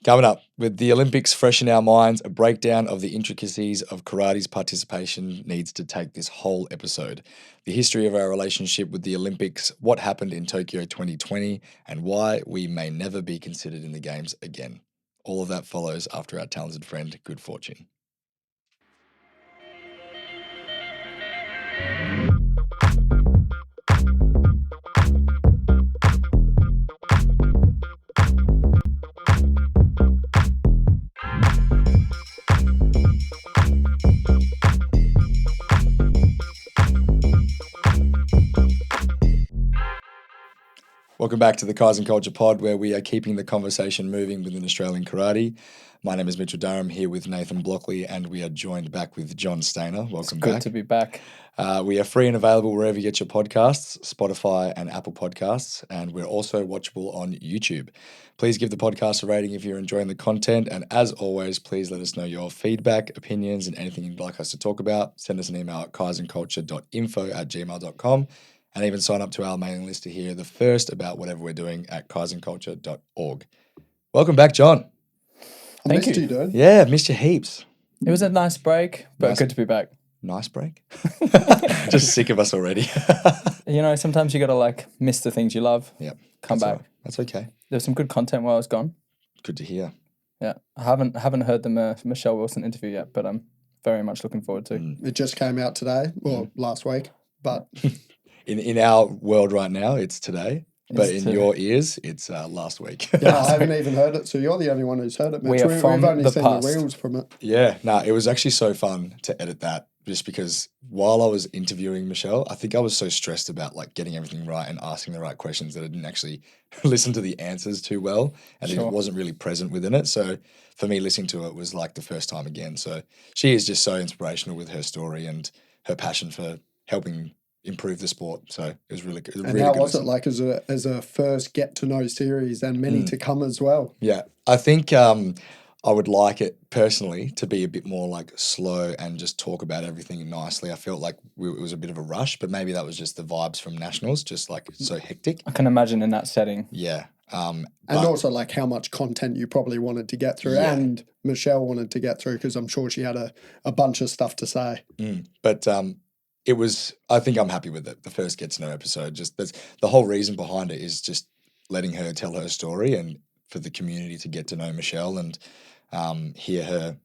Coming up, with the Olympics fresh in our minds, a breakdown of the intricacies of karate's participation needs to take this whole episode. The history of our relationship with the Olympics, what happened in Tokyo 2020, and why we may never be considered in the Games again. All of that follows after our talented friend, Good Fortune. Welcome back to the Kaizen Culture Pod, where we are keeping the conversation moving within Australian karate. My name is Mitch here with Nathan Blockley, and we are joined back with John Stainer. Welcome back. Good to be back. We are free and available wherever you get your podcasts, Spotify and Apple Podcasts, and we're also watchable on YouTube. Please give the podcast a rating if you're enjoying the content, and as always, please let us know your feedback, opinions, and anything you'd like us to talk about. Send us an email at kaizenculture.info@gmail.com. And even sign up to our mailing list to hear the first about whatever we're doing at kaizenculture.org. Welcome back, John. Thank you. Dude. Yeah, missed you heaps. It was a nice break, but good to be back. Nice break. Just sick of us already. Sometimes you got to miss the things you love. Yep. Come back. Right. That's okay. There's some good content while I was gone. Good to hear. Yeah. I haven't heard the Michelle Wilson interview yet, but I'm very much looking forward to. It just came out today, or last week, but... In our world right now, it's today. But in your ears, it's last week. Yeah, I haven't even heard it, so you're the only one who's heard it, Mitch. We've only seen the reels from it. Yeah, it was actually so fun to edit that, just because while I was interviewing Michelle, I think I was so stressed about getting everything right and asking the right questions that I didn't actually listen to the answers too well, and it wasn't really present within it. So for me, listening to it was like the first time again. So she is just so inspirational with her story and her passion for helping improve the sport. So it was really good. And how was it like as a first get to know series and many to come as well? Yeah, I think I would like it personally to be a bit more slow and just talk about everything nicely. I felt like it was a bit of a rush, but maybe that was just the vibes from nationals, just so hectic. I can imagine in that setting. Yeah. And also how much content you probably wanted to get through and Michelle wanted to get through, because I'm sure she had a bunch of stuff to say. But I think I'm happy with it. The first get to know episode, that's the whole reason behind it is just letting her tell her story and for the community to get to know Michelle and hear her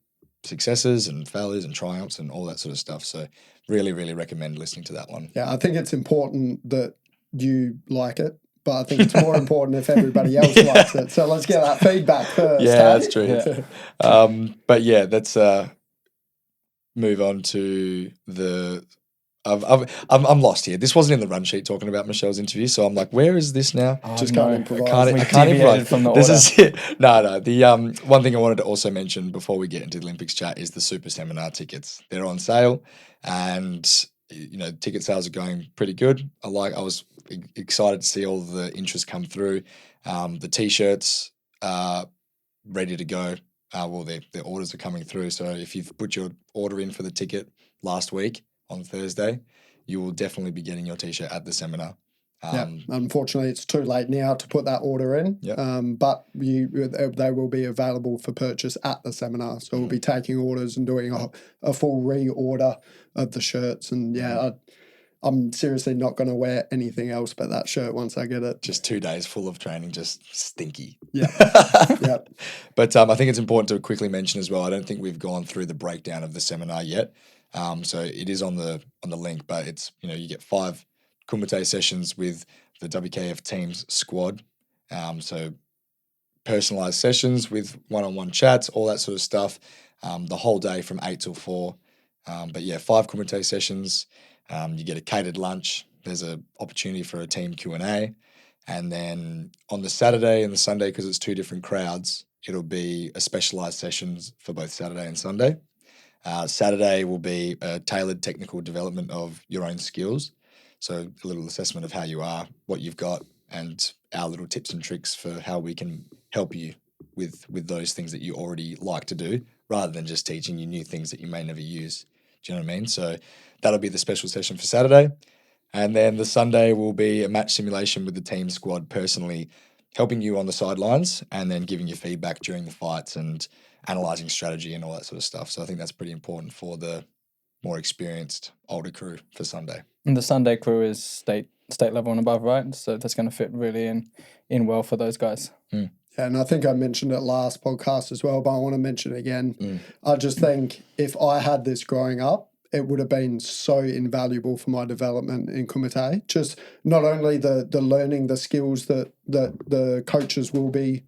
successes and failures and triumphs and all that sort of stuff. So really, really recommend listening to that one. Yeah, I think it's important that you like it, but I think it's more important if everybody else likes it. So let's get that feedback first. Yeah, that's true. Yeah. But yeah, let's move on to the... I'm lost here. This wasn't in the run sheet talking about Michelle's interview, so I'm like, where is this now? Can't improvise. I can't improvise from the order. This is it. No. The one thing I wanted to also mention before we get into the Olympics chat is the super seminar tickets. They're on sale, and ticket sales are going pretty good. I was excited to see all the interest come through. The t-shirts are ready to go. Their orders are coming through. So if you've put your order in for the ticket last week, on Thursday, you will definitely be getting your t-shirt at the seminar. Unfortunately, it's too late now to put that order in, but they will be available for purchase at the seminar. So we'll be taking orders and doing a full reorder of the shirts. And I'm seriously not going to wear anything else but that shirt once I get it. Just 2 days full of training, just stinky. Yeah. But I think it's important to quickly mention as well, I don't think we've gone through the breakdown of the seminar yet. So it is on the link, but it's you get 5 kumite sessions with the WKF team's squad. So personalized sessions with one-on-one chats, all that sort of stuff. The whole day from 8 till 4. But yeah, 5 kumite sessions. You get a catered lunch. There's an opportunity for a team Q&A, and then on the Saturday and the Sunday, because it's 2 different crowds, it'll be a specialized sessions for both Saturday and Sunday. Saturday will be a tailored technical development of your own skills. So a little assessment of how you are, what you've got, and our little tips and tricks for how we can help you with those things that you already like to do, rather than just teaching you new things that you may never use. Do you know what I mean? So that'll be the special session for Saturday. And then the Sunday will be a match simulation with the team squad personally helping you on the sidelines and then giving you feedback during the fights and analyzing strategy and all that sort of stuff. So I think that's pretty important for the more experienced older crew for Sunday. And the Sunday crew is state level and above, right? So that's going to fit really in well for those guys. Yeah, and I think I mentioned it last podcast as well, but I want to mention it again. I just think if I had this growing up, it would have been so invaluable for my development in Kumite. Just not only the learning the skills that the coaches will be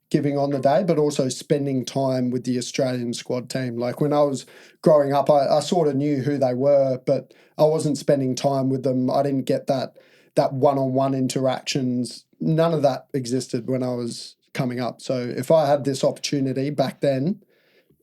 giving on the day, but also spending time with the Australian squad team. Like when I was growing up, I sort of knew who they were, but I wasn't spending time with them. I didn't get that one-on-one interactions. None of that existed when I was coming up. So if I had this opportunity back then,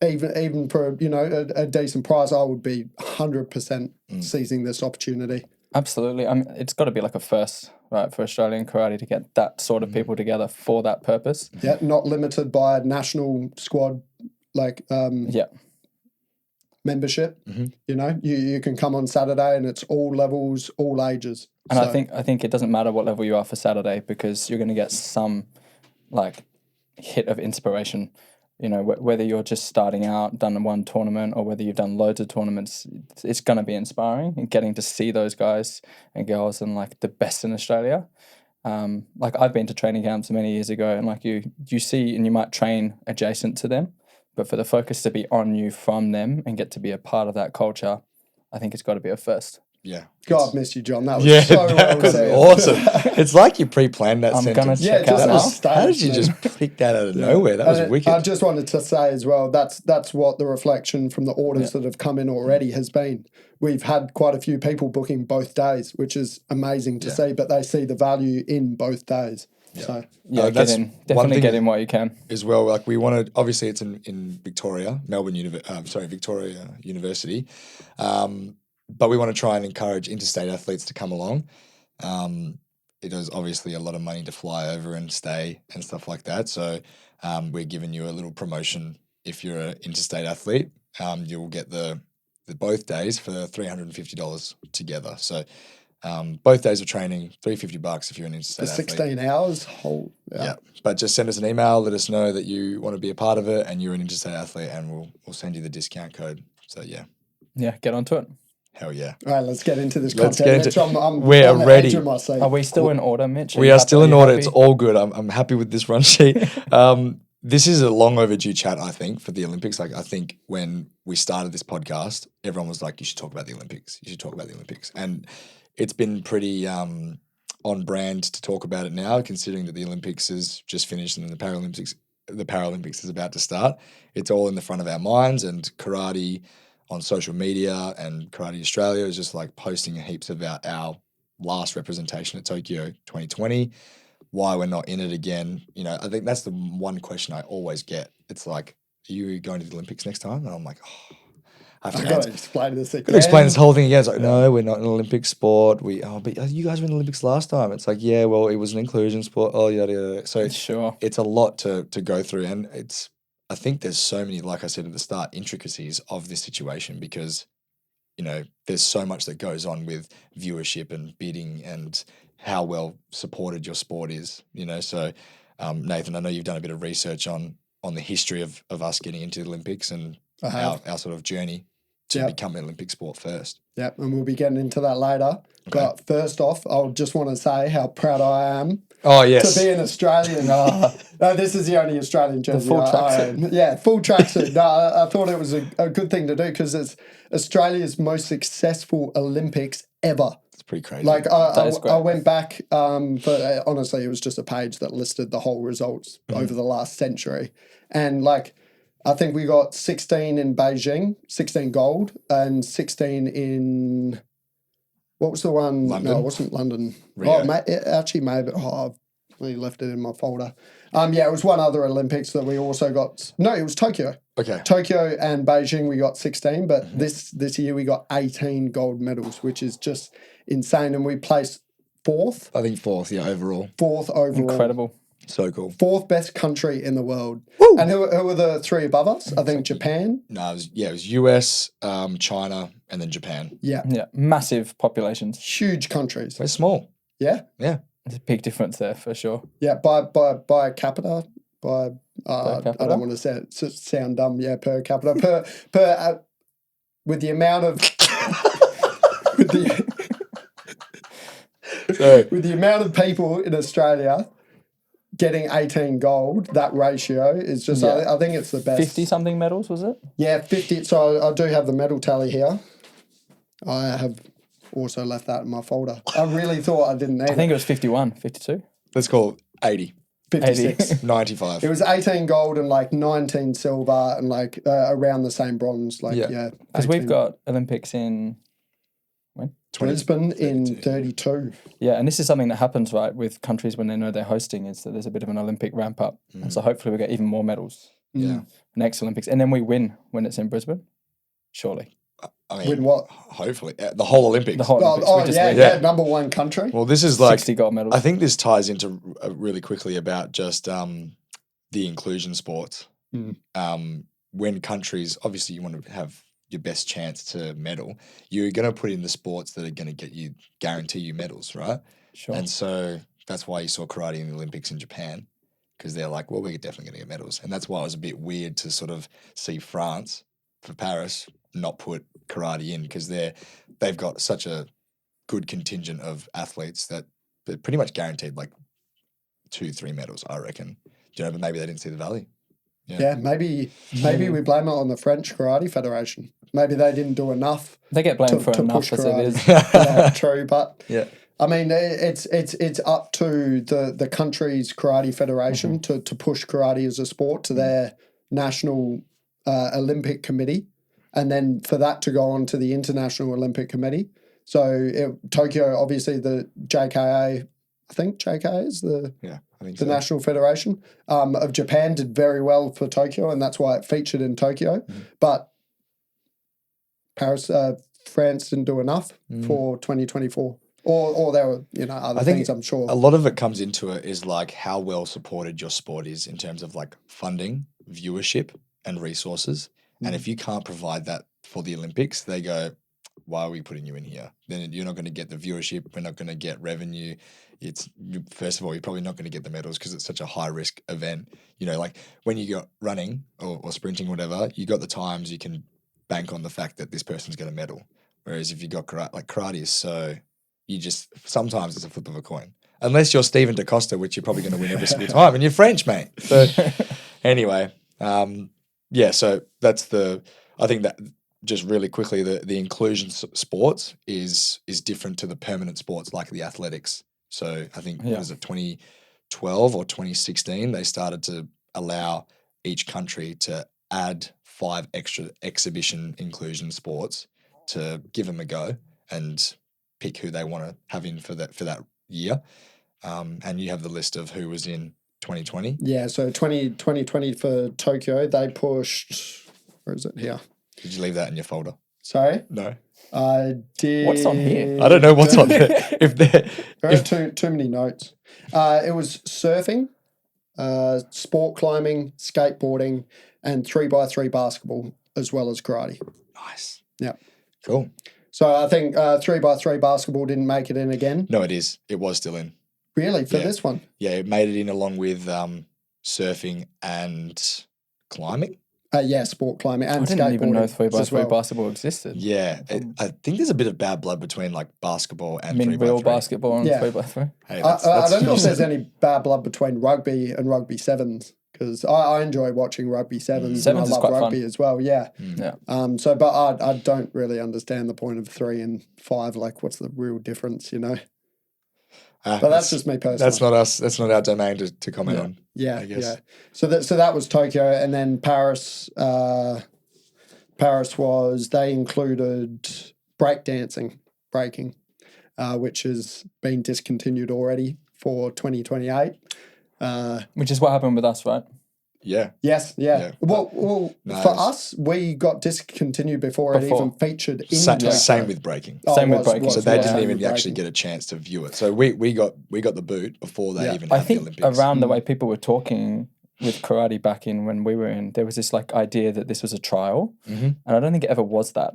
even for a decent price, I would be 100% seizing this opportunity. Absolutely. I mean, it's got to be like a first, right, for Australian karate to get that sort of people together for that purpose. Yeah, not limited by national squad membership. You can come on Saturday and it's all levels, all ages. And I think it doesn't matter what level you are for Saturday, because you're going to get some like hit of inspiration. Whether you're just starting out, done one tournament, or whether you've done loads of tournaments, it's going to be inspiring, and getting to see those guys and girls and like the best in Australia. Like I've been to training camps many years ago, and like you see, and you might train adjacent to them, but for the focus to be on you from them and get to be a part of that culture, I think it's got to be a first. Yeah. God miss you, John. That was so well said. Awesome. It's like you pre-planned that sentence. I'm going to check out now. How did you just pick that out of nowhere? That was wicked. I just wanted to say as well, that's what the reflection from the orders that have come in already has been. We've had quite a few people booking both days, which is amazing to see, but they see the value in both days. Yeah. So get in. Definitely get in what you can. As well, like we want to, obviously it's in Victoria, Victoria University. But we want to try and encourage interstate athletes to come along. It is obviously a lot of money to fly over and stay and stuff like that. So we're giving you a little promotion. If you're an interstate athlete, you'll get the both days for $350 together. So both days of training, $350 if you're an interstate athlete. 16 hours. Yeah. But just send us an email, let us know that you want to be a part of it and you're an interstate athlete, and we'll send you the discount code. So yeah. Yeah, get onto it. Hell yeah. All right, let's get into this content. Mitch, we're ready. Are we still in order, Mitch? We are still in order. It's all good. I'm happy with this run sheet. This is a long overdue chat, I think, for the Olympics. Like, I think when we started this podcast, everyone was like, you should talk about the Olympics. You should talk about the Olympics. And it's been pretty on brand to talk about it now, considering that the Olympics is just finished and the Paralympics is about to start. It's all in the front of our minds, and karate on social media and Karate Australia is just like posting heaps about our last representation at Tokyo 2020, why we're not in it again. I think that's the one question I always get. It's like, are you going to the Olympics next time? And I'm like, I got to explain this again. Got to explain this whole thing again. It's like, no, we're not an Olympic sport. But you guys were in the Olympics last time. It's like, yeah, well, it was an inclusion sport. Oh, yada, yada. So sure, it's a lot to go through, and I think there's so many, like I said at the start, intricacies of this situation, because, there's so much that goes on with viewership and bidding and how well supported your sport is, So, Nathan, I know you've done a bit of research on the history of us getting into the Olympics and our sort of journey to become an Olympic sport first. Yep, and we'll be getting into that later. Okay. But first off, I just want to say how proud I am. Oh, yes. To be an Australian. No, this is the only Australian jersey. The full tracksuit. Yeah, full tracksuit. No, I thought it was a good thing to do, because it's Australia's most successful Olympics ever. It's pretty crazy. Like I went back, but honestly, it was just a page that listed the whole results over the last century. And like, I think we got 16 in Beijing, 16 gold, and 16 in... What was the one? London? No, it wasn't London. Rio. It actually maybe. I've really left it in my folder. It was one other Olympics that we also got. No, it was Tokyo. Okay. Tokyo and Beijing, we got 16, but this year we got 18 gold medals, which is just insane. And we placed fourth. I think fourth, yeah, overall. Fourth overall. Incredible. So cool. Fourth best country in the world. Woo! And who were the three above us? I think Japan. No, it was US, China, and then Japan. Yeah. Yeah. Massive populations. Huge countries. We're small. Yeah. Yeah. There's a big difference there for sure. Yeah, by capita, by capita? I don't want to sound dumb. Yeah, per capita, per with the amount of with the amount of people in Australia getting 18 gold, that ratio is just. Yeah. I think it's the best. 50 something medals, was it? Yeah, 50. So I do have the medal tally here. I have also left that in my folder. I really thought I didn't need it. I think it was 51, 52. Let's call it 80. 56. 95. It was 18 gold and like 19 silver and like around the same bronze. Like, yeah. Because we've got Olympics in when? Brisbane in 32. Yeah, and this is something that happens, right, with countries when they know they're hosting, is that there's a bit of an Olympic ramp up. And so hopefully we get even more medals. Yeah. Next Olympics. And then we win when it's in Brisbane, surely. I mean, Win what? Hopefully. The whole Olympics. The whole Olympics. Oh, we just yeah, win. yeah, number one country. Well, this is like 60 gold medals. I think this ties into really quickly about just the inclusion sports. When countries, obviously, you want to have your best chance to medal, you're going to put in the sports that are going to guarantee you medals, right? Sure. And so that's why you saw karate in the Olympics in Japan, because they're like, well, we're definitely going to get medals. And that's why it was a bit weird to sort of see France for Paris not put karate in, because they've got such a good contingent of athletes that they're pretty much guaranteed like 2-3 medals, I reckon. But maybe they didn't see the value. Yeah, maybe we blame it on the French Karate Federation. Maybe they didn't do enough. They get blamed for to enough push as karate. it is. Yeah, true, but Yeah. I mean, it's up to the country's karate federation to push karate as a sport to their national Olympic committee, and then for that to go on to the International Olympic Committee. So Tokyo, obviously, the JKA, I think JKA is the National Federation of Japan, did very well for Tokyo, and that's why it featured in Tokyo. But France didn't do enough for 2024. Or there were, other things, I'm sure. A lot of it comes into it is like how well supported your sport is in terms of like funding, viewership, and resources. And if you can't provide that for the Olympics, they go, why are we putting you in here? Then you're not going to get the viewership. We're not going to get revenue. First of all, you're probably not going to get the medals because it's such a high risk event. Like when you go running or sprinting, whatever, you got the times, you can bank on the fact that this person's going to medal. Whereas if you got karate is so, sometimes it's a flip of a coin. Unless you're Stephen DaCosta, which you're probably going to win every single time, and you're French, mate. So anyway, so that's I think that just really quickly, the inclusion sports is different to the permanent sports like the athletics. So I think, was it 2012 or 2016, they started to allow each country to add 5 extra exhibition inclusion sports to give them a go and pick who they want to have in for that year. And you have the list of who was in 2020. Yeah, so 2020 for Tokyo, they pushed, where is it here? Did you leave that in your folder? Sorry? No. I did. What's on here? I don't know what's on there. There are too many notes. It was surfing, sport climbing, skateboarding, and 3x3 basketball, as well as karate. Nice. Yeah. Cool. So I think 3x3 basketball didn't make it in again. No, it is. It was still in. Really? For this one? Yeah, it made it in along with surfing and climbing. Sport climbing and skateboarding. I didn't even know 3x3 basketball existed. Yeah, I think there's a bit of bad blood between like basketball and 3x3. Real basketball and 3x3? Hey, I don't know if there's any bad blood between rugby and rugby sevens, because I enjoy watching rugby sevens. Sevens and I is love quite rugby fun. as well, yeah. Yeah. But I don't really understand the point of 3 and 5. Like, what's the real difference, But that's just me personally. That's not us. That's not our domain to comment on. Yeah, I guess. yeah. So that was Tokyo, and then Paris. They included breaking, which has been discontinued already for 2028. Which is what happened with us, right? Yeah. Yes, yeah. Well, No, for us, we got discontinued before it even featured in Tokyo. Same with breaking. Same with breaking. So they didn't even actually get a chance to view it. So we got the boot before they even I had the think Olympics. around the way people were talking with karate back in when we were in, there was this like idea that this was a trial, and I don't think it ever was that.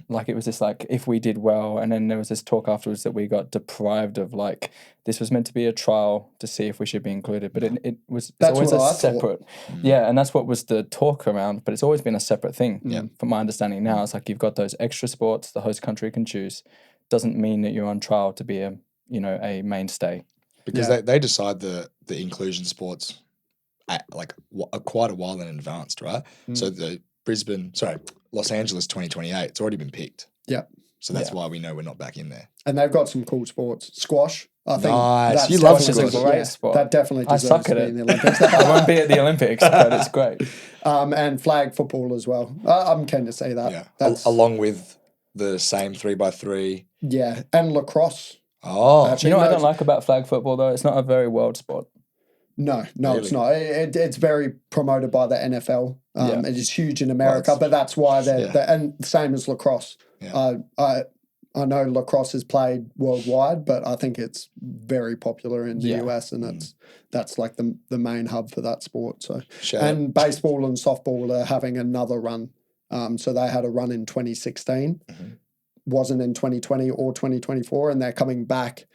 Like it was just like if we did well, and then there was this talk afterwards that we got deprived of like this was meant to be a trial to see if we should be included, but it's That's always what a I thought. separate, and that's what was the talk around. But it's always been a separate thing. From my understanding now, it's like you've got those extra sports the host country can choose. Doesn't mean that you're on trial to be a mainstay. Because they decide the inclusion sports at quite a while in advance, right? So the Los Angeles 2028, it's already been picked. Yeah. So that's why we know we're not back in there. And they've got some cool sports. Squash, I think. Nice. You love Squash is a great sport. That definitely I deserves suck to at be it. in the Olympics. I won't be at the Olympics, but it's great. And flag football as well. I'm keen to see that. Yeah. That's, along with the same 3x3. yeah, and lacrosse. Oh. Actually, You know what I don't like about flag football though? It's not a very world sport. No, Really? it's not. It's very promoted by the NFL. It is huge in America, Well, but that's why they're and same as lacrosse. Yeah. I know lacrosse is played worldwide, but I think it's very popular in the US, and that's like the main hub for that sport. So and baseball and softball are having another run. So they had a run in 2016, wasn't in 2020 or 2024, and they're coming back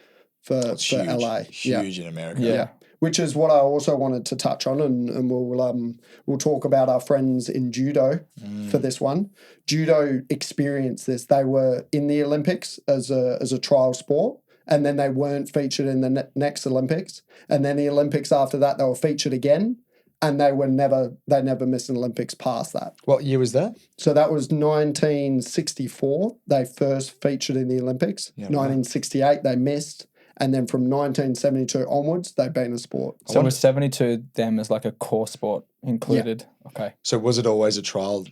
for huge, LA. Huge in America. Yeah. Which is what I also wanted to touch on, and we'll talk about our friends in judo for this one. Judo experienced this. They were in the Olympics as a trial sport, and then they weren't featured in the next Olympics. And then the Olympics after that, they were featured again, and they never missed an Olympics past that. What year was that? So that was 1964. They first featured in the Olympics. 1968, they missed. And then from 1972 onwards, they've been a sport. So was 72 them as like a core sport included? Yeah. Okay. So was it always a trial?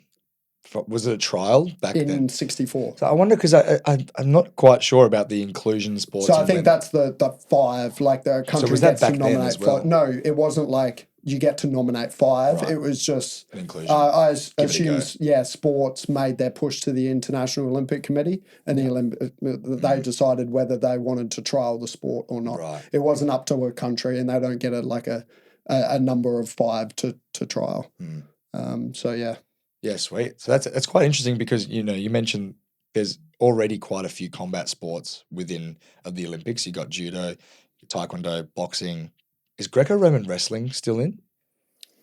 Was it a trial back then? In 64. So I wonder because I'm not quite sure about the inclusion sports. So I think that's the five, like the country so was that gets back to nominate then as well? five. No, it wasn't like you get to nominate five. Right. It was just an inclusion. I assume, sports made their push to the International Olympic Committee, and they decided whether they wanted to trial the sport or not. Right. It wasn't up to a country, and they don't get a number of five to trial. So yeah. Yeah, sweet. So that's quite interesting because you mentioned there's already quite a few combat sports within the Olympics. You got judo, taekwondo, boxing. Is Greco-Roman wrestling still in?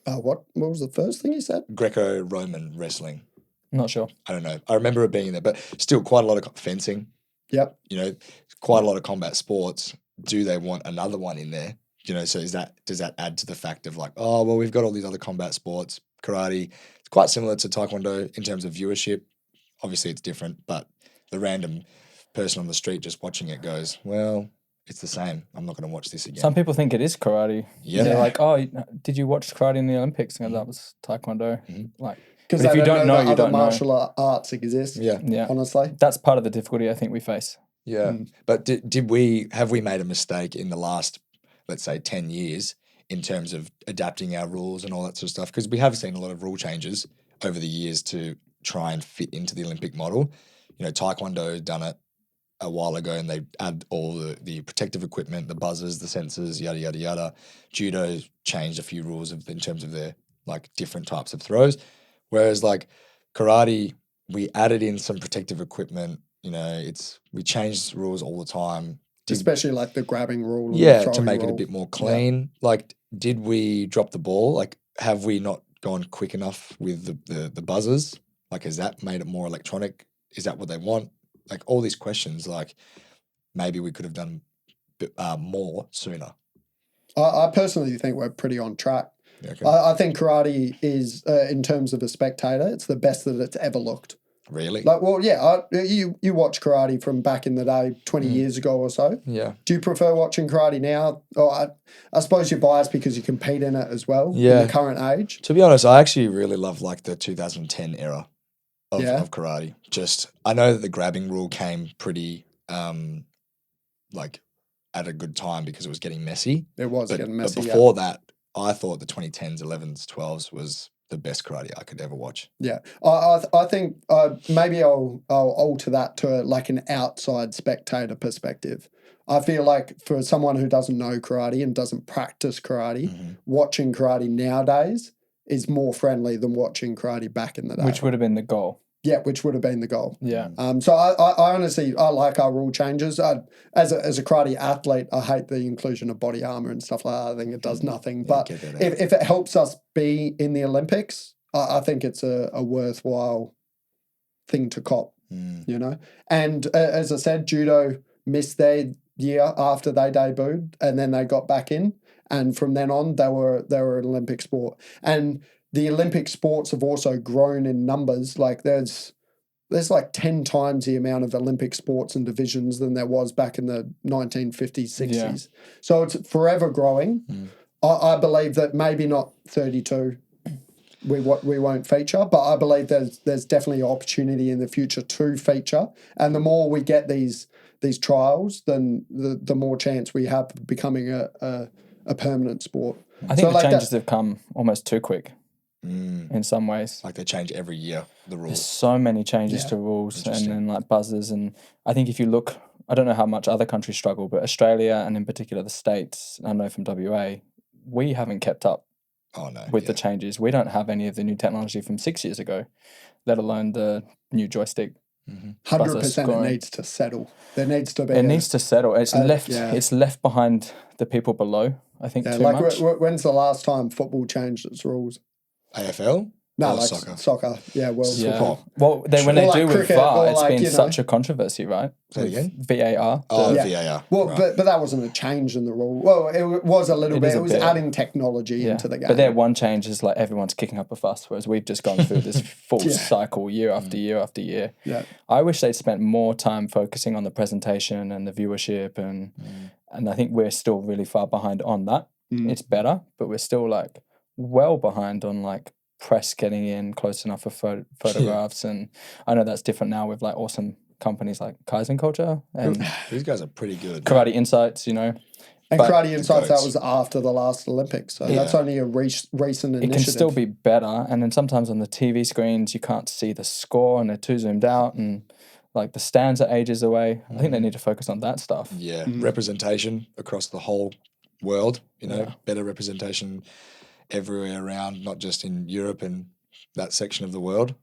What was the first thing you said? Greco-Roman wrestling. Not sure. I don't know. I remember it being in there, but still quite a lot of fencing. Yep. Quite a lot of combat sports. Do they want another one in there? So does that add to the fact of like, oh, well, we've got all these other combat sports, karate. It's quite similar to taekwondo in terms of viewership. Obviously, it's different, but the random person on the street just watching it goes, well, it's the same. I'm not going to watch this again. Some people think it is karate. Yeah. They're like, oh, did you watch karate in the Olympics? And that was taekwondo. Like, because if you don't know, you don't know. Martial arts exist. Yeah. Honestly, that's part of the difficulty I think we face. Yeah. But have we made a mistake in the last, let's say, 10 years in terms of adapting our rules and all that sort of stuff? Because we have seen a lot of rule changes over the years to try and fit into the Olympic model. Taekwondo done it a while ago, and they add all the protective equipment, the buzzers, the sensors, yada yada yada. Judo changed a few rules in terms of their like different types of throws, whereas like karate, we added in some protective equipment. We changed rules all the time, especially like the grabbing rule. And to make it a bit more clean. Yeah. Like, did we drop the ball? Like, have we not gone quick enough with the buzzers? Like, has that made it more electronic? Is that what they want? Like all these questions, like maybe we could have done more sooner. I personally think we're pretty on track. Okay. I think karate is, in terms of a spectator, it's the best that it's ever looked. Really? Like, well, yeah. You watch karate from back in the day, 20 years ago or so. Yeah. Do you prefer watching karate now? Or I suppose you're biased because you compete in it as well. Yeah. In the current age. To be honest, I actually really love like the 2010 era of karate. Just I know that the grabbing rule came pretty like at a good time because it was getting messy. It was getting messy. But before that, I thought the 2010s, 11s, 12s was the best karate I could ever watch. Yeah, I think maybe I'll alter that to like an outside spectator perspective. I feel like for someone who doesn't know karate and doesn't practice karate, watching karate nowadays is more friendly than watching karate back in the day. Which would have been the goal. Yeah, which would have been the goal. Yeah. So I honestly, I like our rule changes. As a karate athlete, I hate the inclusion of body armor and stuff like that. I think it does nothing. But if it helps us be in the Olympics, I think it's a worthwhile thing to cop, you know. And as I said, judo missed their year after they debuted, and then they got back in. And from then on, they were an Olympic sport. And the Olympic sports have also grown in numbers. Like there's like 10 times the amount of Olympic sports and divisions than there was back in the 1950s, 60s. Yeah. So it's forever growing. I believe that maybe not 32 we won't feature, but I believe there's definitely opportunity in the future to feature. And the more we get these trials, then the more chance we have of becoming a permanent sport. I think the changes have come almost too quick. In some ways, like they change every year the rules. There's so many changes to rules, and then like buzzers. And I think if you look, I don't know how much other countries struggle, but Australia and in particular the States, I know from WA, we haven't kept up with the changes. We don't have any of the new technology from 6 years ago, let alone the new joystick. 100% it needs to settle. There needs to be. It needs to settle. It's left. Yeah. It's left behind the people below. I think too much. When's the last time football changed its rules? AFL? No, like soccer. Yeah, world football. Well, when they do with VAR, it's been such a controversy, right? Say it again? VAR. VAR. Well, right. but that wasn't a change in the rule. Well, it was a little bit. It was adding technology into the game. But their one change is like everyone's kicking up a fuss, whereas we've just gone through this full cycle year after year after year. Yeah. I wish they'd spent more time focusing on the presentation and the viewership, and I think we're still really far behind on that. It's better, but we're still like well behind on like press getting in close enough for photographs. And I know that's different now with like awesome companies like Kaizenculture and these guys are pretty good. Karate Insights, you know. And Karate Insights, that was after the last Olympics, so that's only a recent initiative. It can still be better, and then sometimes on the TV screens you can't see the score and they're too zoomed out, and like the stands are ages away. I think they need to focus on that stuff. Yeah, representation across the whole world, you know, better representation everywhere around, not just in Europe and that section of the world.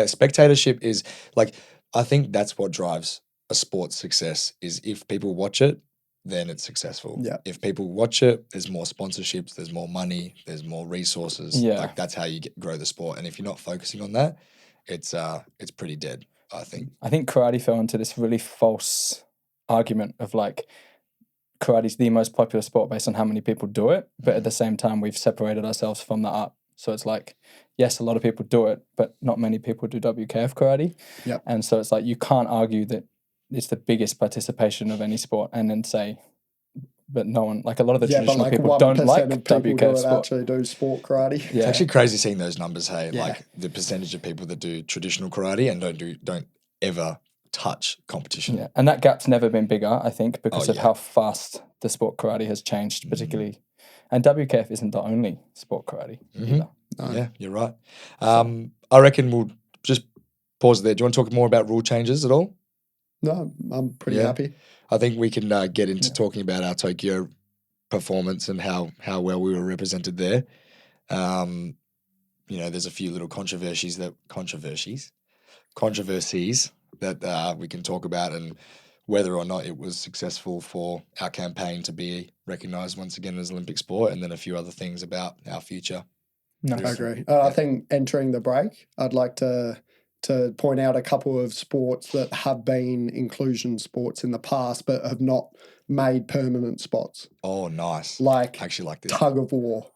Spectatorship is like, I think that's what drives a sport's success is if people watch it, then it's successful. Yeah. If people watch it, there's more sponsorships, there's more money, there's more resources. Yeah. Like that's how you grow the sport. And if you're not focusing on that, it's pretty dead, I think. I think karate fell into this really false argument of like, karate's the most popular sport based on how many people do it, but at the same time we've separated ourselves from the art. So it's like, yes, a lot of people do it, but not many people do WKF karate. Yeah. And so it's like you can't argue that it's the biggest participation of any sport and then say, but no one, like a lot of the traditional people don't like WKF sport. Actually do sport karate. Yeah. It's actually crazy seeing those numbers, hey, like the percentage of people that do traditional karate and don't ever touch competition. Yeah, and that gap's never been bigger, I think, because of how fast the sport karate has changed, particularly. And WKF isn't the only sport karate either. No. Yeah, you're right. I reckon we'll just pause there. Do you want to talk more about rule changes at all? No, I'm pretty happy. I think we can get into talking about our Tokyo performance and how well we were represented there. There's a few little controversies that we can talk about and whether or not it was successful for our campaign to be recognised once again as Olympic sport, and then a few other things about our future. No, I agree. I think entering the break, I'd like to point out a couple of sports that have been inclusion sports in the past but have not made permanent spots. Oh, nice. I actually like this. Tug of war.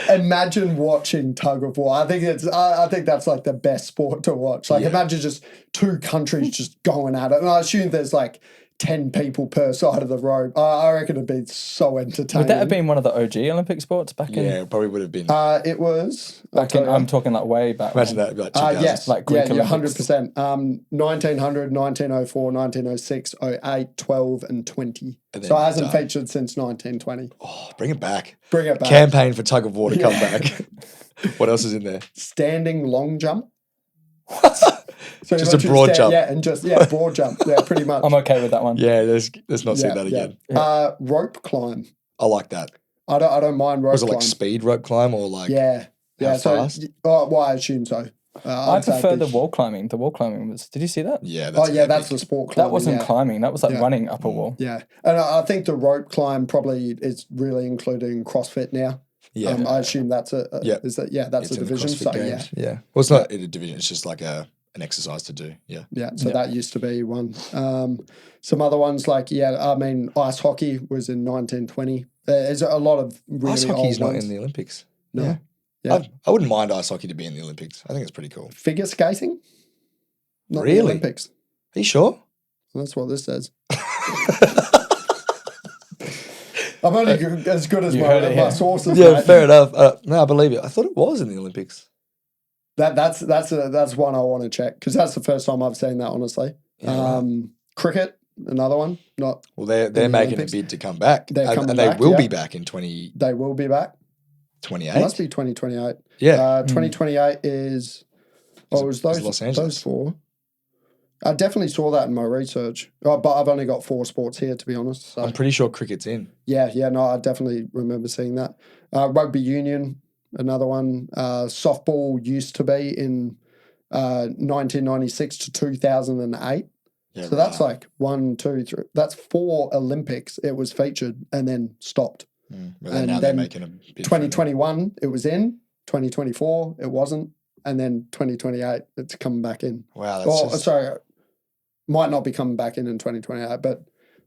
Imagine watching tug of war. I think that's like the best sport to watch. Like imagine just two countries just going at it. And I assume there's like 10 people per side of the rope. I reckon it'd be so entertaining. Would that have been one of the OG Olympic sports back in? Yeah, it probably would have been. It was. I'm talking like way back. Imagine that. Like 2000s. Yes. Like Greek Olympics. 100%. 1900, 1904, 1906, 08, 12 and 20. And so it hasn't featured since 1920. Oh, bring it back. Bring it back. Campaign for tug of war to come back. What else is in there? Standing long jump. What? So just a broad jump. Yeah, and broad jump. Yeah, pretty much. I'm okay with that one. Yeah, let's not see that again. Rope climb. I like that. I don't mind rope climb. Was it like speed rope climb or like Yeah. fast? I assume so. I I'd say prefer it'd the wall climbing. The wall climbing was. Did you see that? Yeah, Oh yeah, that's epic. the sport climbing. That wasn't yeah. climbing. That was like Yeah. running up a wall. Yeah, and I think the rope climb probably is really included in CrossFit now. Yeah. I assume that's Yeah. is that that's It's a in the division. CrossFit So Games. Yeah. Well, it's not a division. It's just like an exercise to do. Yeah. yeah. So that used to be one. Some other ones like I mean, ice hockey was in 1920. There's a lot of really Ice hockey is old not ones. in the Olympics. No. Yeah. Yeah. I wouldn't mind ice hockey to be in the Olympics. I think it's pretty cool. Figure skating, not Really? the Olympics. Are you sure? That's what this says. I'm only as good as You heard it my here. sources. Yeah, mate. fair enough. No, I believe you. I thought it was in the Olympics. That's one I want to check because that's the first time I've seen that. Honestly, Yeah, right. Cricket, another one. Not Well, they're the making Olympics. a bid to come back. They're coming and they back, will yeah. be back in 2028. They will be back. It must be 2028. Yeah. 2028 is. Oh, it was is Los Angeles. those four. I definitely saw that in my research, but I've only got 4 sports here to be honest. So. I'm pretty sure cricket's in. Yeah, no, I definitely remember seeing that. Rugby union, another one. Softball used to be in 1996 to 2008. Yeah, So that's like 1, 2, 3. That's 4 Olympics it was featured and then stopped. But And now they're then making a bid. 2021 it was in. 2024 it wasn't, and then 2028 it's coming back in. Wow, that's Sorry, might not be coming back in 2028, but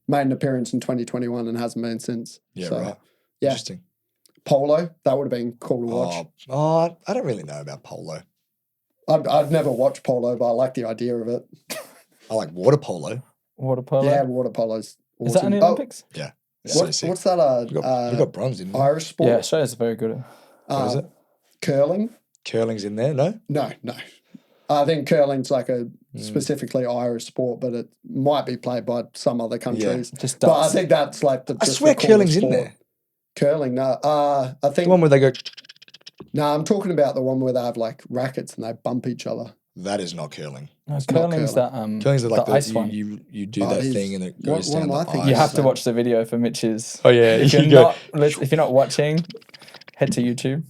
made an appearance in 2021 and hasn't been since. Yeah, So, right. Yeah. Interesting. Polo, that would have been cool to watch. Oh, I don't really know about polo. I've never watched polo, but I like the idea of it. I like water polo. Water polo. Yeah, water polo's awesome. Is that in the Olympics? Yeah. It's so What, sick. what's that? We got bronze in there. Irish sport? Yeah, Australia's very good. What is it? Curling? Curling's in there, no? No. I think curling's like a specifically Irish sport, but it might be played by some other countries. Just But I darts. think that's like I swear the coolest curling's in sport. there. Curling, no. I think The one where they go, no, I'm talking about the one where they have like rackets and they bump each other. that is not curling. No, not curling's that Curling's like the ice one. You do Oh, that it is. thing and it What- goes what down am I the thinking? ice. You have to So- watch the video for Mitch's. Oh yeah, If you're not watching, head to YouTube.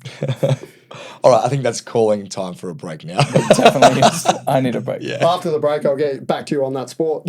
All right, I think that's calling time for a break now. Definitely is. I need a break. Yeah. After the break, I'll get back to you on that sport.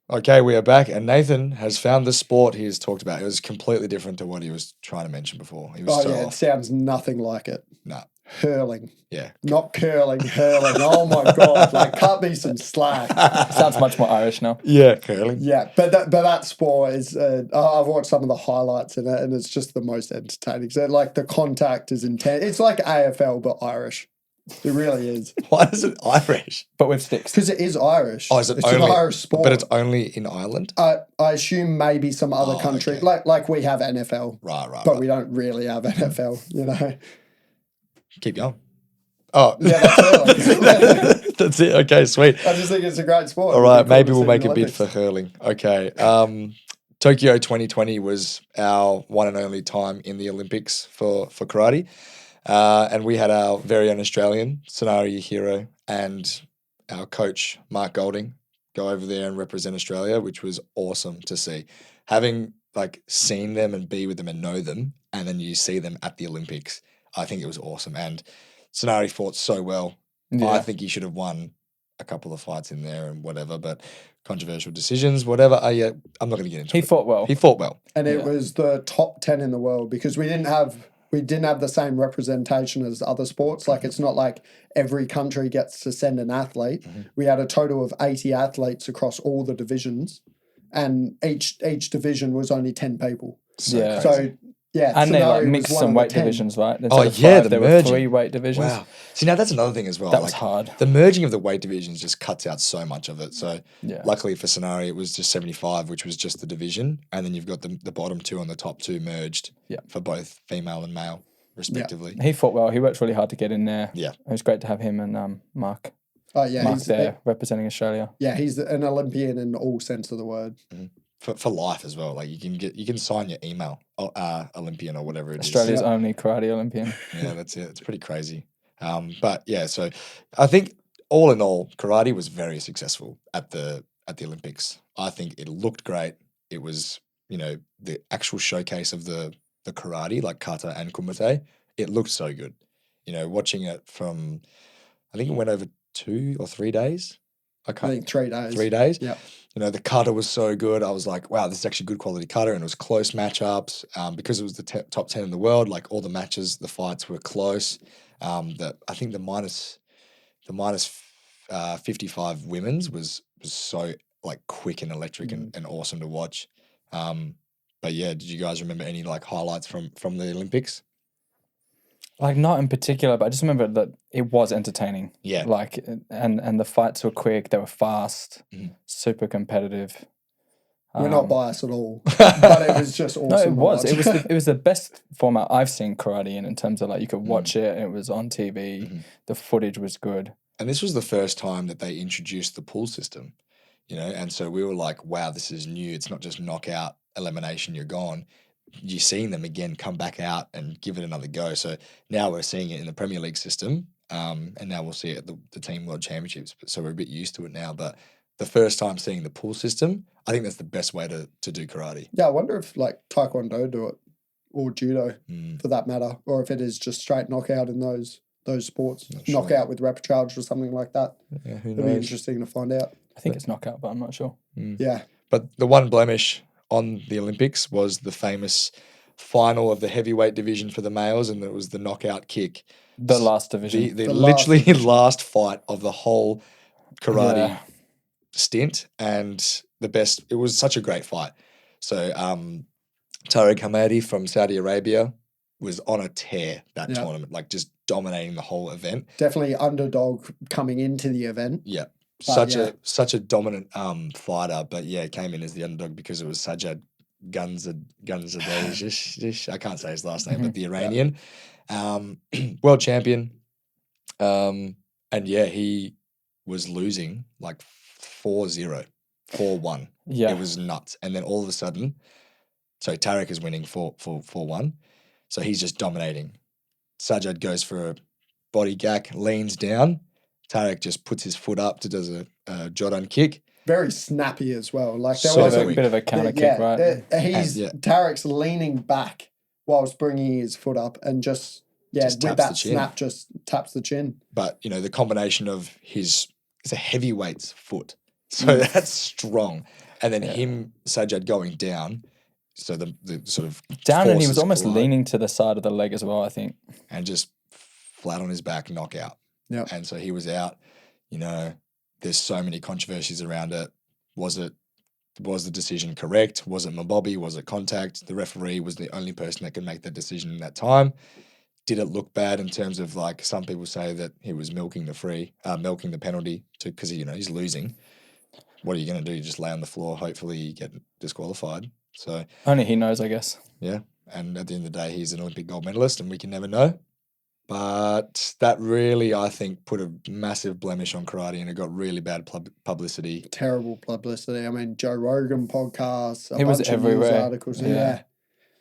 Okay, we are back, and Nathan has found the sport he has talked about. It was completely different to what he was trying to mention before. He was Oh so yeah, it off. sounds nothing like it. Nah, Hurling, yeah. not curling, hurling. Oh my god, like cut me some slack. Sounds much more Irish now. Yeah, curling. Yeah, but that sport is. I've watched some of the highlights in it, and it's just the most entertaining. So like the contact is intense. It's like AFL but Irish. It really is Why is it Irish? But with sticks. because it is Irish. Oh, is it it's only? an Irish sport, But it's only in Ireland? I assume maybe some other country, okay. like we have NFL, Right. but we don't really have NFL. You know. Keep going. Oh. Yeah, that's hurling. That's it. Okay, sweet. I just think it's a great sport. All It'd be right, cool maybe to we'll see make in a the bid for Olympics. hurling. Okay. Tokyo 2020 was our one and only time in the Olympics for karate. And we had our very own Australian, Sonari Hiro, and our coach, Mark Golding, go over there and represent Australia, which was awesome to see. Having like seen them and be with them and know them, and then you see them at the Olympics, I think it was awesome. And Sonari fought so well. Yeah. I think he should have won a couple of fights in there and whatever, but controversial decisions, whatever. I'm not going to get into He it. fought well. He fought well. And it Yeah. was the top 10 in the world because we didn't have the same representation as other sports. Like it's not like every country gets to send an athlete. Mm-hmm. We had a total of 80 athletes across all the divisions, and each division was only 10 people. Yeah. crazy. So yeah, And they Sonari like was mixed one some of the weight 10. divisions, right? Oh, Instead of yeah, five, the there were merging. 3 weight divisions. Wow. See, now that's another thing as well. That was hard. The merging of the weight divisions just cuts out so much of it. So Yeah. luckily for Sonari, it was just 75, which was just the division. And then you've got the bottom 2 and the top 2 merged Yeah. for both female and male, respectively. He fought well. He worked really hard to get in there. Yeah. It was great to have him and Mark. Oh yeah, Mark he's there representing Australia. yeah, he's an Olympian in all sense of the word. For life as well. Like you can sign your email, Olympian or whatever it is. Australia's only karate Olympian. Yeah, that's it. It's pretty crazy. But yeah, so I think all in all, karate was very successful at the Olympics. I think it looked great. It was, the actual showcase of the karate, like kata and kumite. It looked so good. watching it from, I think it went over 2 or 3 days. I think 3 days. 3 days. Yeah. The cutter was so good. I was like, wow, this is actually good quality cutter, and it was close matchups. Because it was the top 10 in the world, like all the matches, the fights were close. I think the minus 55 women's was so like quick and electric and awesome to watch. But yeah, did you guys remember any like highlights from the Olympics? Like not in particular, but I just remember that it was entertaining. Yeah. Like and the fights were quick, they were fast, super competitive. We're not biased at all, but it was just awesome. No, it was. To watch. It was the best format I've seen karate in terms of like you could watch it. It was on TV. The footage was good. And this was the first time that they introduced the pool system, and so we were like, wow, this is new. It's not just knockout, elimination, you're gone. You're seeing them again come back out and give it another go. So now we're seeing it in the Premier League system, and now we'll see it at the Team World Championships. So we're a bit used to it now. But the first time seeing the pool system, I think that's the best way to do karate. Yeah, I wonder if like Taekwondo do it, or Judo for that matter, or if it is just straight knockout in those sports. Knockout with repertoire or something like that. Yeah, who knows? It'll be interesting to find out. I think it's knockout, but I'm not sure. Yeah. But the one blemish on the Olympics was the famous final of the heavyweight division for the males, and it was the knockout kick. The last division. The literally last fight of the whole karate stint, and it was such a great fight. So Tariq Hamadi from Saudi Arabia was on a tear that tournament, like just dominating the whole event. Definitely underdog coming into the event. Yeah. Such a dominant fighter, but came in as the underdog because it was Sajjad Gunzadeh. I can't say his last name, but the Iranian world champion. And he was losing like 4-0, 4-1. Yeah. It was nuts. And then all of a sudden, so Tariq is winning 4-1. So he's just dominating. Sajjad goes for a body gack, leans down. Tariq just puts his foot up, does a Jordan kick. Very snappy as well. Like there So was a bit of a counter kick, right? Tariq's leaning back whilst bringing his foot up, and just with that snap just taps the chin. But the combination of it's a heavyweight's foot, so that's strong, and then Sajjad going down. So the sort of down, and he was almost leaning to the side of the leg as well, I think, and just flat on his back, knockout. Yeah. And so he was out. There's so many controversies around it. Was the decision correct? Was it Mabobi? Was it contact? The referee was the only person that could make that decision in that time. Did it look bad in terms of like some people say that he was milking the penalty because he's losing. What are you going to do? Just lay on the floor. Hopefully you get disqualified. So only he knows, I guess. Yeah. And at the end of the day, he's an Olympic gold medalist and we can never know. But that really, I think, put a massive blemish on karate, and it got really bad publicity. Terrible publicity. I mean, Joe Rogan podcasts. It was everywhere. News articles. Yeah.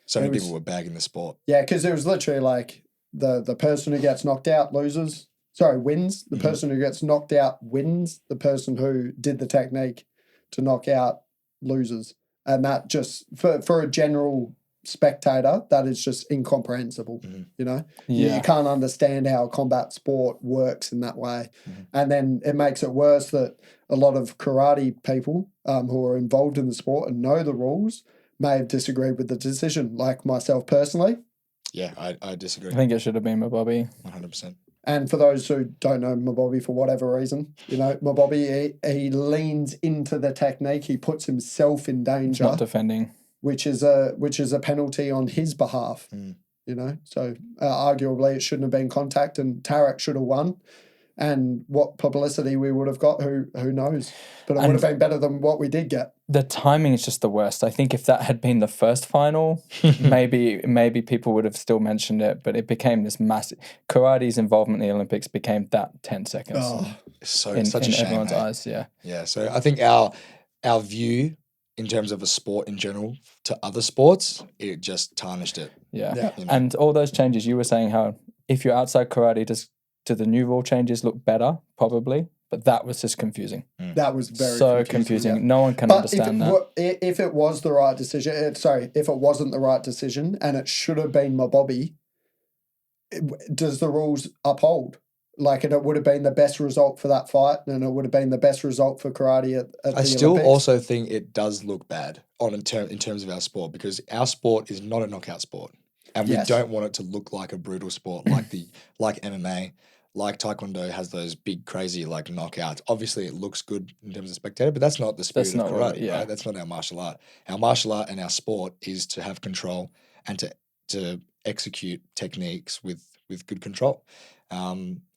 So many people were bagging the sport. Yeah, because it was literally like the person who gets knocked out wins. The person who gets knocked out wins. The person who did the technique to knock out loses. And that just, for a general spectator, that is just incomprehensible. You can't understand how combat sport works in that way. And then it makes it worse that a lot of karate people who are involved in the sport and know the rules may have disagreed with the decision, like myself personally. I disagree. I think it should have been Mabobi. 100%. And for those who don't know Mabobi for whatever reason, Mabobi, he leans into the technique. He puts himself in danger. He's not defending. Which is a penalty on his behalf, So arguably it shouldn't have been contact, and Tariq should have won. And what publicity we would have got, who knows? But it would have been better than what we did get. The timing is just the worst. I think if that had been the first final, maybe people would have still mentioned it. But it became this massive. Karate's involvement in the Olympics became that 10 seconds. Oh, such a shame. Everyone's eyes, yeah. Yeah. So I think our view in terms of a sport in general to other sports, it just tarnished it. Yeah. And all those changes, you were saying how if you're outside karate, do the new rule changes look better? Probably. But that was just confusing. That was very confusing. Yeah. No one can understand that. If it was the right decision, if it wasn't the right decision and it should have been Mabobi, does the rules uphold? Like, and it would have been the best result for that fight, and it would have been the best result for karate at I the still Olympics. also think it does look bad in terms of our sport, because our sport is not a knockout sport, and we Yes. don't want it to look like a brutal sport like MMA, like Taekwondo has those big crazy like knockouts. Obviously, it looks good in terms of spectator, but that's not the spirit That's of not what karate, right? That's not our martial art. Our martial art and our sport is to have control and to execute techniques with good control.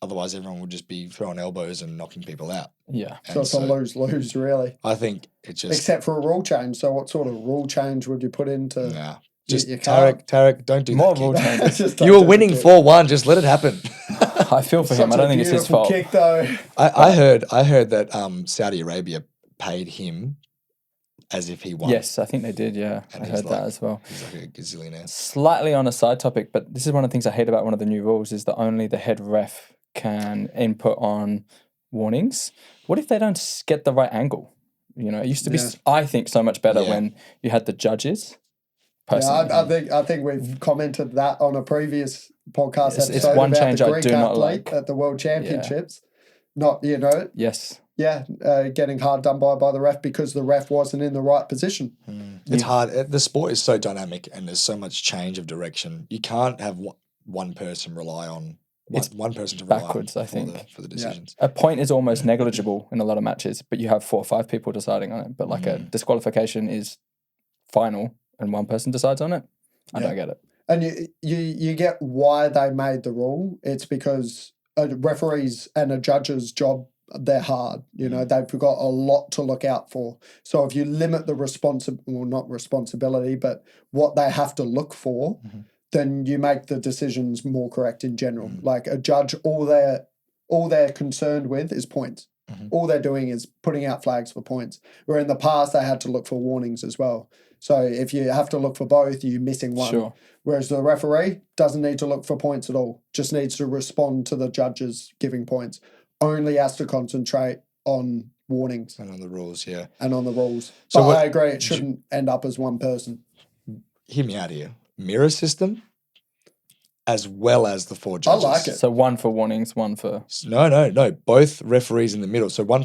Otherwise, everyone would just be throwing elbows and knocking people out. Yeah. So it's a lose-lose, really. I think it just... Except for a rule change. So what sort of rule change would you put into... Nah. Just you can't. Tarek, don't do More that, rule kid. changes. You were winning 4-1. Just let it happen. I feel for him. I don't think it's his fault. Kick, though. I heard that Saudi Arabia paid him as if he won. Yes, I think they did. Yeah, And I he's heard like- that as well. He's like a gazillionaire. Slightly on a side topic, but this is one of the things I hate about one of the new rules is that only the head ref can input on warnings. What if they don't get the right angle? You know, it used to be, I think, so much better when you had the judges. Personally. Yeah, I think we've commented that on a previous podcast episode it's one about change the I Greek do not athlete like. at the World Championships. Not, you know, Yes. getting hard done by the ref because the ref wasn't in the right position. It's hard. The sport is so dynamic and there's so much change of direction. You can't have one person rely on one person to rely backwards, on I think. for the decisions. A point is almost negligible in a lot of matches, but you have 4 or 5 people deciding on it. But like a disqualification is final and one person decides on it. I don't get it. And you get why they made the rule. It's because a referee's and a judge's job, they're hard. You know, they've got a lot to look out for. So if you limit the not responsibility, but what they have to look for, then you make the decisions more correct in general. Like a judge, all they're concerned with is points. All they're doing is putting out flags for points. Where in the past they had to look for warnings as well. So if you have to look for both, you're missing one. Sure. Whereas the referee doesn't need to look for points at all. Just needs to respond to the judges giving points. Only has to concentrate on warnings. And on the rules, yeah. And on the rules. So but what- I agree, it shouldn't end up as one person. Hear me out here. Mirror system as well as the 4 judges. I like it. So 1 for warnings, 1 for... No. Both referees in the middle. So one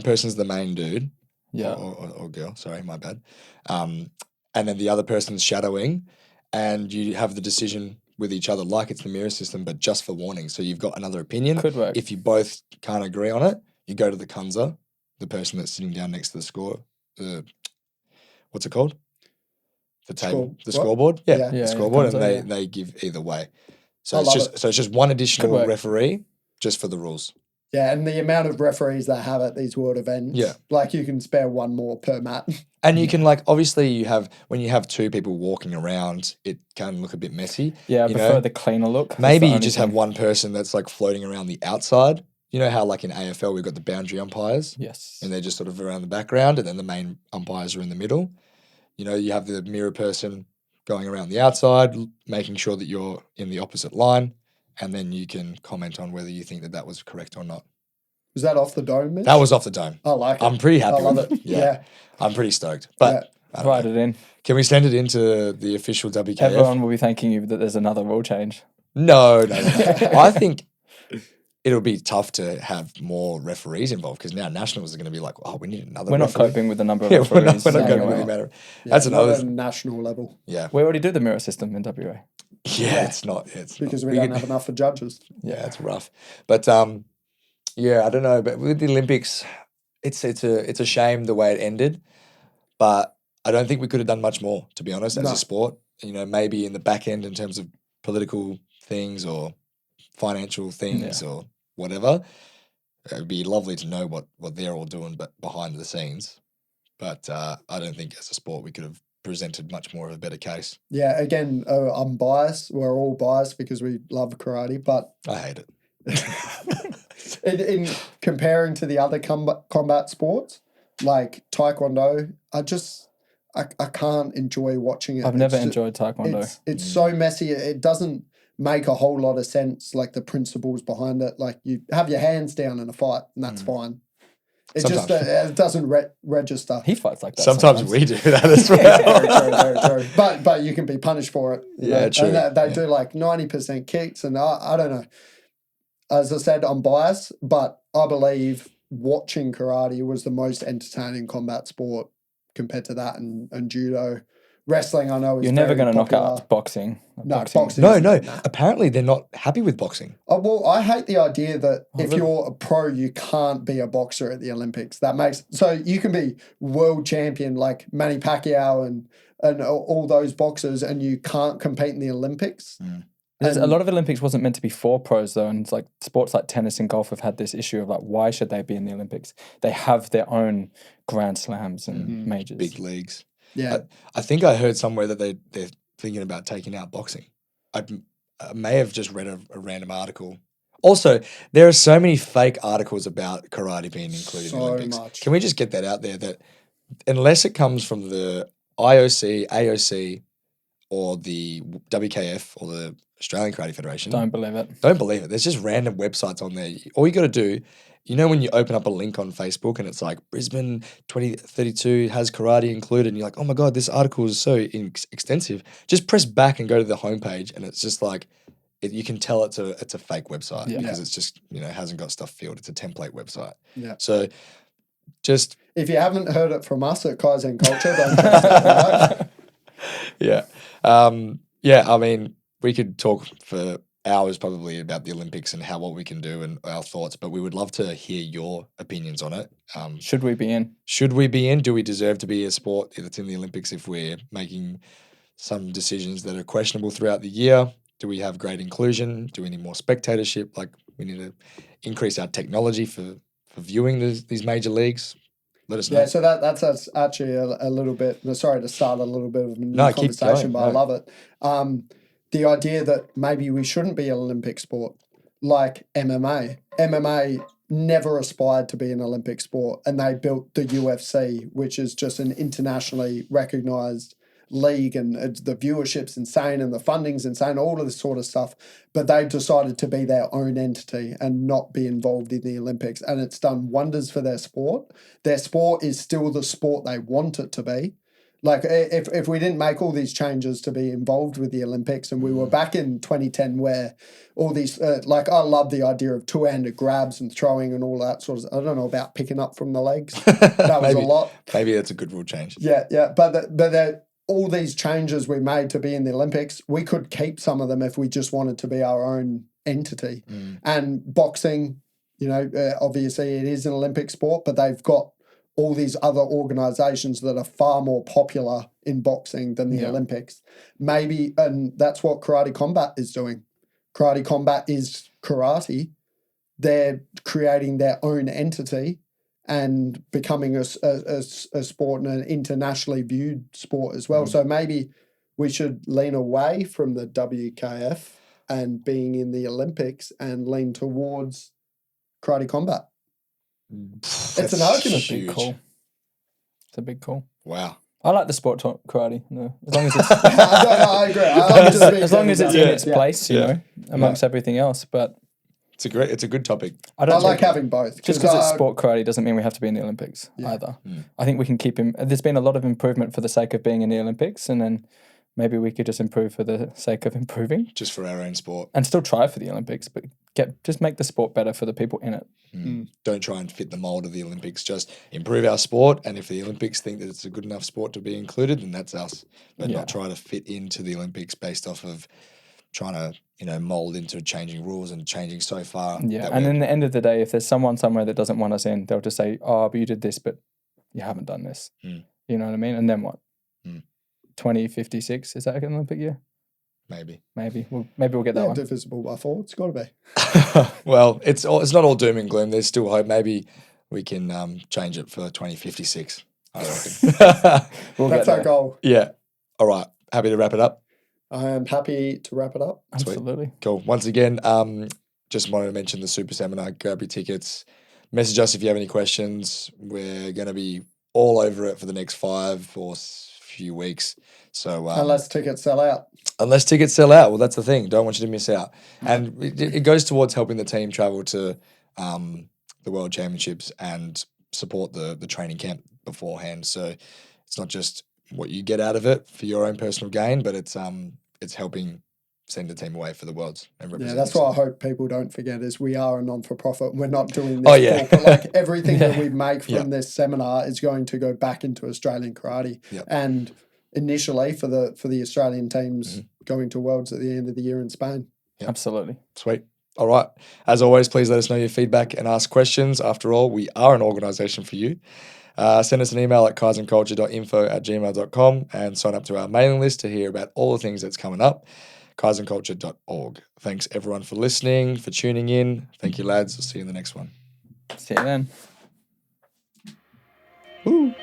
person's the main dude. Yeah. Or girl. Sorry, my bad. And then the other person's shadowing, and you have the decision with each other like it's the mirror system, but just for warnings. So you've got another opinion. Could work. If you both can't agree on it, you go to the Kunza, the person that's sitting down next to the score. What's it called? The table, the scoreboard. Yeah, Yeah. the scoreboard, Kunza, and they give either way. So I it's love just it. so it's just one additional work. referee just for the rules. Yeah, and the amount of referees they have at these world events. Yeah. Like you can spare one more per mat. And you can obviously when you have 2 people walking around, it can look a bit messy. Yeah, I you prefer know? the cleaner look. That's Maybe the you only just thing. have one person that's floating around the outside. You know how in AFL we've got the boundary umpires? Yes. And they're just sort of around the background, and then the main umpires are in the middle. You know, you have the mirror person going around the outside, making sure that you're in the opposite line, and then you can comment on whether you think that was correct or not. Was that off the dome, Mitch? That was off the dome. I like it. I'm pretty happy I love with it. it. Yeah. I'm pretty stoked. But I don't Write know. it in. Can we send it into the official WKF? Everyone will be thanking you that there's another rule change. No. I think it'll be tough to have more referees involved because now nationals are going to be we need another We're not referee. coping with the number of Yeah, referees. we're not going to anyway. really matter. Yeah, That's not another. at a national level Yeah. We already do the mirror system in WA. Yeah, it's not. It's because not. we don't have enough for judges. Yeah, it's rough. But yeah, I don't know. But with the Olympics, it's a shame the way it ended. But I don't think we could have done much more, to be honest, as No. a sport. You know, maybe in the back end in terms of political things or financial things or whatever. It would be lovely to know what they're all doing, but behind the scenes. But I don't think as a sport we could have presented much more of a better case. Yeah, again, I'm biased. We're all biased because we love karate, but I hate it. in comparing to the other combat sports, like Taekwondo, I can't enjoy watching it. I've never enjoyed Taekwondo. It's so messy. It doesn't make a whole lot of sense, like the principles behind it. Like you have your hands down in a fight and that's fine. It just it doesn't register. He fights like that. Sometimes we do that as well. Very true. But you can be punished for it. Yeah, true. And they do like 90% kicks, and I don't know. As I said, I'm biased, but I believe watching karate was the most entertaining combat sport compared to that and judo. Wrestling, I know, is You're never going to knock popular. out boxing. No, boxing. No. Apparently, they're not happy with boxing. Oh, well, I hate the idea that if you're a pro, you can't be a boxer at the Olympics. That makes so you can be world champion like Manny Pacquiao and all those boxers, and you can't compete in the Olympics. A lot of Olympics wasn't meant to be for pros though, and it's like sports like tennis and golf have had this issue of like, why should they be in the Olympics? They have their own Grand Slams and majors, big leagues. Yeah, I think I heard somewhere that they're thinking about taking out boxing. I may have just read a random article. Also, there are so many fake articles about karate being included in the Olympics. Much. Can we just get that out there? That unless it comes from the IOC, AOC, or the WKF or the Australian Karate Federation, don't believe it. Don't believe it. There's just random websites on there. All you got to do, when you open up a link on Facebook and it's like Brisbane 2032 has karate included, and you're like, oh my God, this article is so extensive. Just press back and go to the homepage, and it's just like, you can tell it's a fake website because it's just, hasn't got stuff filled. It's a template website. Yeah. So just. If you haven't heard it from us at Kaizen Culture, don't trust it. Yeah. I mean, we could talk for hours probably about the Olympics and what we can do and our thoughts, but we would love to hear your opinions on it. Should we be in? Should we be in? Do we deserve to be a sport that's in the Olympics if we're making some decisions that are questionable throughout the year? Do we have great inclusion? Do we need more spectatorship? Like, we need to increase our technology for viewing these major leagues. Let us know. Yeah, so that's actually a little bit, sorry to start a little bit of a new conversation, but I love it. The idea that maybe we shouldn't be an Olympic sport, like MMA. MMA never aspired to be an Olympic sport, and they built the UFC, which is just an internationally recognised league, and the viewership's insane and the funding's insane, all of this sort of stuff. But they decided to be their own entity and not be involved in the Olympics, and it's done wonders for their sport. Their sport is still the sport they want it to be. Like, if we didn't make all these changes to be involved with the Olympics, and we were back in 2010 where all these, I love the idea of two-handed grabs and throwing and all that sort of, I don't know about picking up from the legs. That was a lot. Maybe that's a good rule change. Yeah. But all these changes we made to be in the Olympics, we could keep some of them if we just wanted to be our own entity. And boxing, obviously it is an Olympic sport, but they've got all these other organizations that are far more popular in boxing than the Olympics. Maybe, and that's what Karate Combat is doing. Karate Combat is karate. They're creating their own entity and becoming a sport and an internationally viewed sport as well. So maybe we should lean away from the WKF and being in the Olympics and lean towards Karate Combat. It's an argument. It's a big call. It's a big call. Wow. I like the sport karate. No, as long as it's I agree. as long as it's in its place, amongst everything else. But it's a good topic. I like having both. Just because it's sport karate doesn't mean we have to be in the Olympics either. I think we can keep him. There's been a lot of improvement for the sake of being in the Olympics, and then maybe we could just improve for the sake of improving. Just for our own sport. And still try for the Olympics, but just make the sport better for the people in it. Don't try and fit the mold of the Olympics. Just improve our sport, and if the Olympics think that it's a good enough sport to be included, then that's us. But not try to fit into the Olympics based off of trying to, mold into changing rules and changing so far. Yeah, and in the end of the day, if there's someone somewhere that doesn't want us in, they'll just say, oh, but you did this, but you haven't done this. You know what I mean? And then what? 2056, is that an Olympic year? Maybe. We'll get that one. Divisible by 4, it's got to be. Well, it's not all doom and gloom. There's still hope. Maybe we can change it for 2056. I reckon. That's our goal. Yeah. All right. Happy to wrap it up? I am happy to wrap it up. Absolutely. Sweet. Cool. Once again, just wanted to mention the Super Seminar. Grab your tickets. Message us if you have any questions. We're going to be all over it for the next 5 or few weeks. So unless tickets sell out. Well, that's the thing. Don't want you to miss out. And it goes towards helping the team travel to the World Championships and support the training camp beforehand. So it's not just what you get out of it for your own personal gain, but it's helping send the team away for the Worlds and Yeah, represent. that's what I hope people don't forget is we are a non-for-profit. We're not doing Oh, this yeah. for like everything that we make from Yeah. this seminar is going to go back into Australian karate. Yep. And initially for the Australian teams going to Worlds at the end of the year in Spain. Yep. Absolutely. Sweet. All right. As always, please let us know your feedback and ask questions. After all, we are an organisation for you. Send us an email at kaizenculture.info@gmail.com and sign up to our mailing list to hear about all the things that's coming up. kaizenculture.org. Thanks everyone for listening, for tuning in. Thank you, lads. I'll see you in the next one. See you then. Woo.